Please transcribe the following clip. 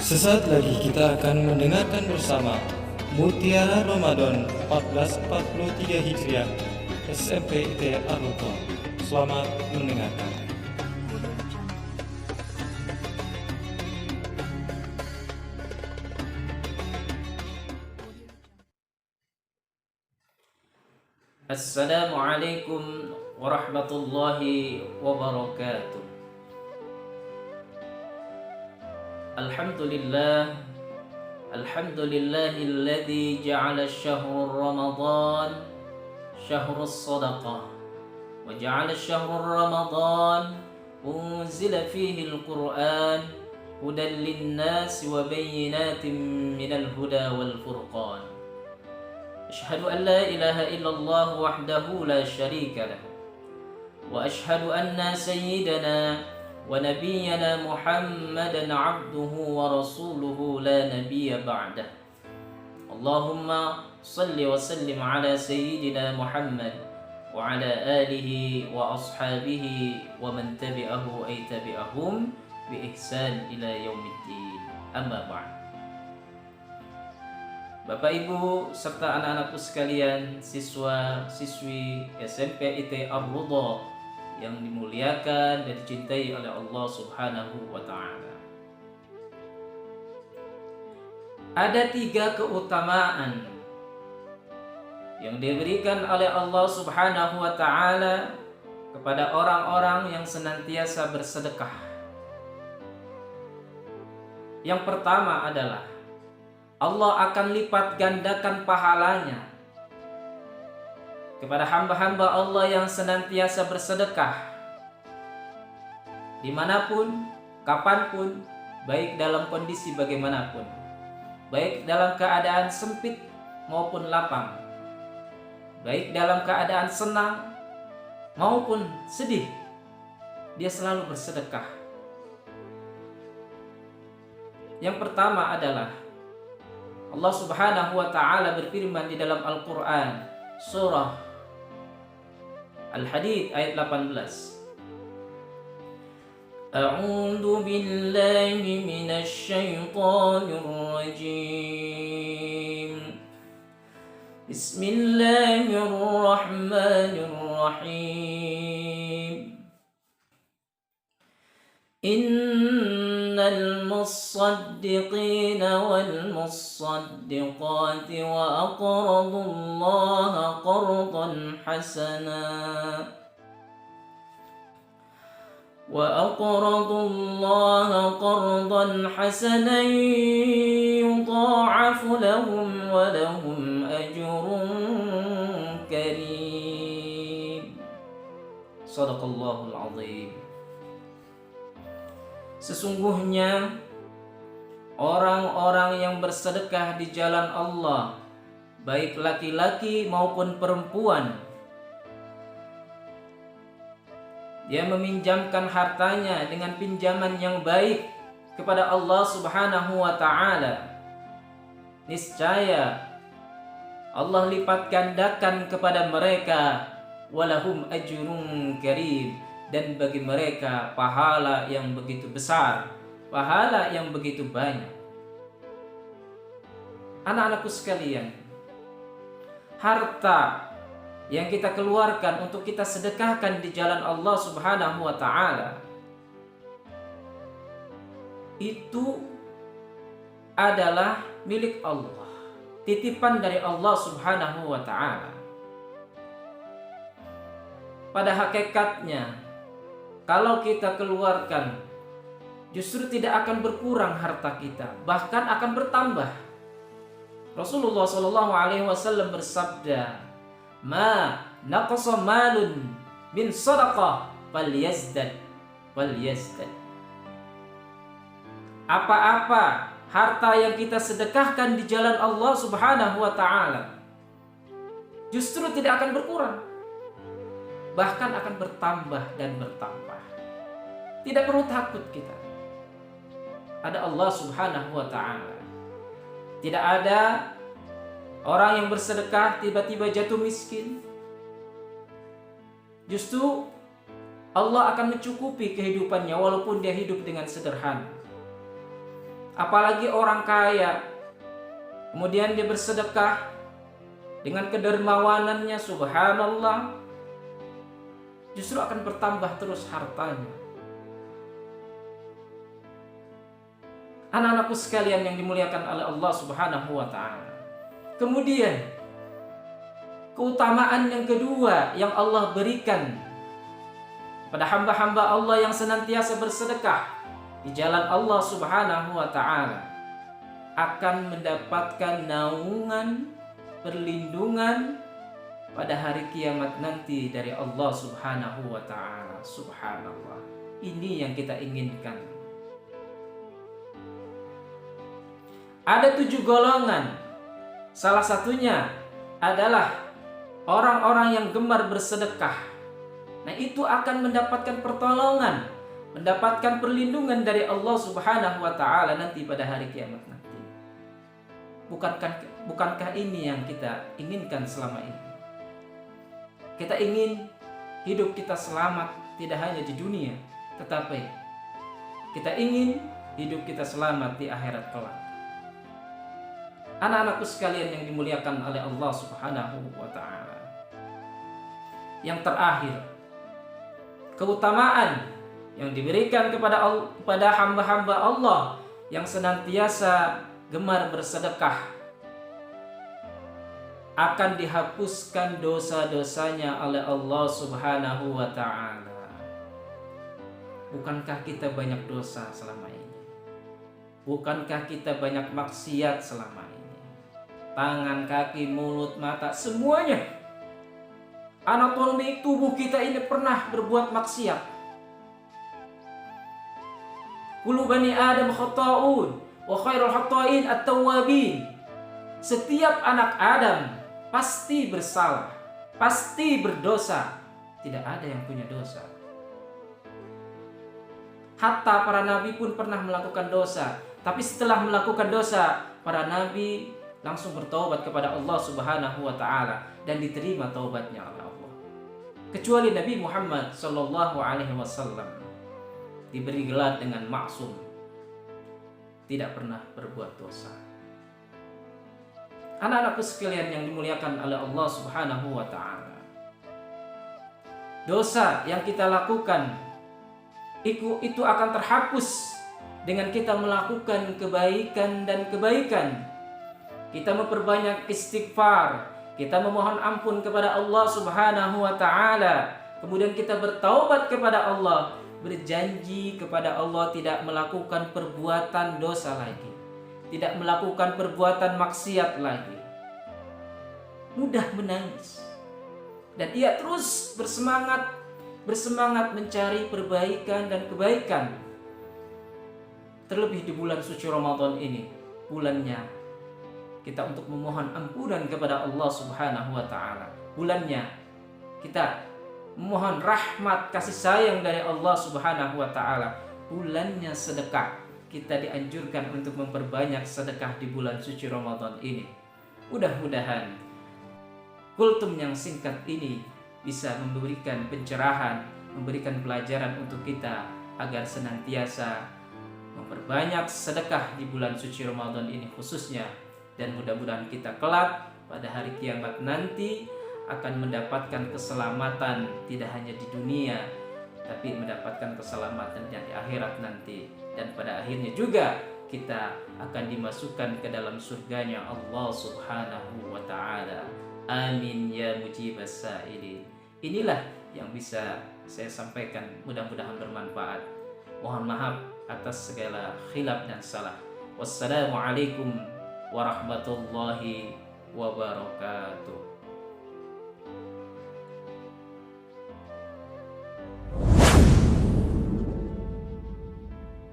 Sesaat lagi kita akan mendengarkan bersama Mutiara Ramadan 1443 Hijriah SMP IT Ar-Ruqam. Selamat mendengarkan. Assalamualaikum warahmatullahi wabarakatuh. Alhamdulillah, alhamdulillahilladzi ja'ala syahrul Ramadan syahrus sadaqah wa ja'ala syahrul Ramadan unzila fihi al-Qur'an hudan lin-nasi wa bayyinatin minal huda wal furqan. أشهد أن لا إله إلا الله وحده لا شريك له وأشهد أن سيدنا ونبينا محمدا عبده ورسوله لا نبي بعده. اللهم صل وسلم على سيدنا محمد وعلى آله وأصحابه ومن تبعه أي تبعهم بإحسان إلى يوم الدين. أما بعد. Bapak Ibu serta anak-anakku sekalian, siswa-siswi SMP IT Ar-Ruqam yang dimuliakan dan dicintai oleh Allah Subhanahu wa taala. Ada 3 keutamaan yang diberikan oleh Allah Subhanahu wa taala kepada orang-orang yang senantiasa bersedekah. Yang pertama adalah Allah akan lipat gandakan pahalanya kepada hamba-hamba Allah yang senantiasa bersedekah dimanapun, kapanpun, baik dalam kondisi bagaimanapun, baik dalam keadaan sempit maupun lapang, baik dalam keadaan senang maupun sedih, dia selalu bersedekah. Yang pertama adalah Allah Subhanahu wa taala berfirman di dalam Al-Qur'an surah Al-Hadid ayat 18. A'udzu billahi minasy syaithanir rajim. Bismillahirrahmanirrahim. Innal musaddiqina wal musaddiqati wa aqradullaha qardan hasanan yudha'afu lahum wa lahum ajrun karim. Shadaqallahul azim. Sesungguhnya orang-orang yang bersedekah di jalan Allah, baik laki-laki maupun perempuan, dia meminjamkan hartanya dengan pinjaman yang baik kepada Allah Subhanahu wa taala, niscaya Allah lipat gandakan kepada mereka, walahum ajrun karim, dan bagi mereka pahala yang begitu besar, pahala yang begitu banyak. Anak-anakku sekalian, harta yang kita keluarkan untuk kita sedekahkan di jalan Allah Subhanahu wa taala itu adalah milik Allah, titipan dari Allah Subhanahu wa taala. Pada hakikatnya, kalau kita keluarkan, justru tidak akan berkurang harta kita, bahkan akan bertambah. Rasulullah SAW bersabda, "Ma naqasa malun min sadaqah falyazdad." Apa-apa harta yang kita sedekahkan di jalan Allah Subhanahu wa taala justru tidak akan berkurang, bahkan akan bertambah dan bertambah. Tidak perlu takut kita. Ada Allah Subhanahu wa taala. Tidak ada orang yang bersedekah tiba-tiba jatuh miskin. Justru Allah akan mencukupi kehidupannya walaupun dia hidup dengan sederhana. apalagi orang kaya, kemudian dia bersedekah dengan kedermawanannya, subhanallah, justru akan bertambah terus hartanya. Anak-anakku sekalian yang dimuliakan oleh Allah Subhanahu wa ta'ala. Kemudian keutamaan yang kedua yang Allah berikan pada hamba-hamba Allah yang senantiasa bersedekah di jalan Allah Subhanahu wa ta'ala akan mendapatkan naungan, perlindungan pada hari kiamat nanti dari Allah Subhanahu wa ta'ala. Subhanallah. Ini yang kita inginkan. Ada 7 golongan. Salah satunya adalah orang-orang yang gemar bersedekah. Nah, itu akan mendapatkan pertolongan, mendapatkan perlindungan dari Allah Subhanahu wa ta'ala nanti pada hari kiamat nanti. Bukankah ini yang kita inginkan selama ini? Kita ingin hidup kita selamat tidak hanya di dunia, tetapi kita ingin hidup kita selamat di akhirat kelak. Anak-anakku sekalian yang dimuliakan oleh Allah Subhanahu wa ta'ala. Yang terakhir, keutamaan yang diberikan kepada hamba-hamba Allah yang senantiasa gemar bersedekah, akan dihapuskan dosa-dosanya oleh Allah Subhanahu wa ta'ala. Bukankah kita banyak dosa selama ini? Bukankah kita banyak maksiat selama ini? Tangan, kaki, mulut, mata, semuanya. Anatomi tubuh kita ini pernah berbuat maksiat. Kullu bani Adam khata'un wa khairul khata'in at-tawwabin. Setiap anak Adam pasti bersalah, pasti berdosa. Tidak ada yang punya dosa. Hatta para nabi pun pernah melakukan dosa. Tapi setelah melakukan dosa, para nabi langsung bertaubat kepada Allah Subhanahu wa ta'ala dan diterima taubatnya oleh Allah. Kecuali Nabi Muhammad sallallahu alaihi wasallam diberi gelar dengan maksum, tidak pernah berbuat dosa. Anak-anakku sekalian yang dimuliakan oleh Allah Subhanahu wa ta'ala, dosa yang kita lakukan itu akan terhapus dengan kita melakukan kebaikan dan kebaikan. Kita memperbanyak istighfar, kita memohon ampun kepada Allah Subhanahu wa ta'ala, kemudian kita bertaubat kepada Allah, berjanji kepada Allah tidak melakukan perbuatan dosa lagi, tidak melakukan perbuatan maksiat lagi. Mudah menangis, dan ia terus bersemangat mencari perbaikan dan kebaikan. Terlebih di bulan suci Ramadan ini, bulannya kita untuk memohon ampunan kepada Allah Subhanahu wa ta'ala. Bulannya kita memohon rahmat kasih sayang dari Allah Subhanahu wa ta'ala. Bulannya sedekah. Kita dianjurkan untuk memperbanyak sedekah di bulan suci Ramadan ini. Mudah-mudahan kultum yang singkat ini bisa memberikan pencerahan, memberikan pelajaran untuk kita agar senantiasa memperbanyak sedekah di bulan suci Ramadan ini khususnya. Dan mudah-mudahan kita kelak pada hari kiamat nanti akan mendapatkan keselamatan tidak hanya di dunia, tapi mendapatkan keselamatan di akhirat nanti. Dan pada akhirnya juga kita akan dimasukkan ke dalam surganya Allah Subhanahu wa ta'ala. Amin ya mujibas sa'ilin. Inilah yang bisa saya sampaikan, mudah-mudahan bermanfaat. Mohon maaf atas segala khilaf dan salah. Wassalamualaikum warahmatullahi wabarakatuh.